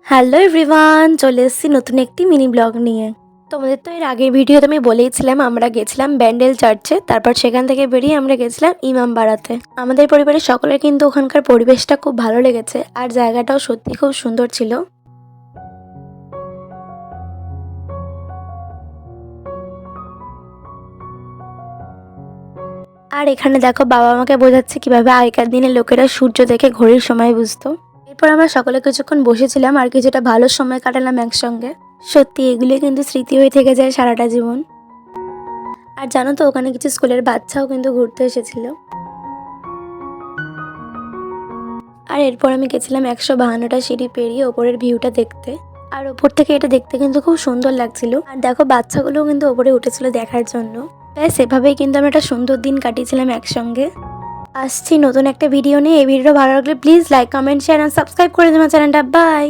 Hello everyone, চলে এসেছি নতুন একটি মিনি ব্লগ নিয়ে। তোমাদের তো এর আগের ভিডিওতে আমি বলেইছিলাম আমরা গেছিলাম ব্যান্ডেল চার্চে, তারপর সেখান থেকে বেরিয়ে আমরা গেছিলাম ইমামবাড়াতে। আমাদের পরিবারের সকলের কিন্তু ওখানকার পরিবেশটা খুব ভালো লেগেছে আর জায়গাটাও সত্যি খুব সুন্দর ছিল। আর এখানে দেখো বাবা আমাকে বোঝাচ্ছে কিভাবে আগেকার দিনে লোকেরা সূর্য দেখে ঘড়ির সময় বুঝতো। এরপর আমরা সকলে কিছুক্ষণ বসেছিলাম আর কিছুটা ভালো সময় কাটালাম একসঙ্গে। সত্যি এগুলি কিন্তু স্মৃতি হয়ে থেকে যায় সারাটা জীবন। আর জানো তো ওখানে কিছু স্কুলের বাচ্চাও কিন্তু ঘুরতে এসেছিল। আর এরপর আমি গেছিলাম 152টা সিঁড়ি পেরিয়ে ওপরের ভিউটা দেখতে। আর ওপর থেকে এটা দেখতে কিন্তু খুব সুন্দর লাগছিল। আর দেখো বাচ্চাগুলোও কিন্তু ওপরে উঠেছিল দেখার জন্য। তাই সেভাবেই কিন্তু আমরা একটা সুন্দর দিন কাটিয়েছিলাম একসঙ্গে। আসছি নতুন একটা ভিডিও নিয়ে। এই ভিডিওটা ভালো লাগলে প্লিজ লাইক, কমেন্ট, শেয়ার আর সাবস্ক্রাইব করে দিও আমার চ্যানেলটা। বাই।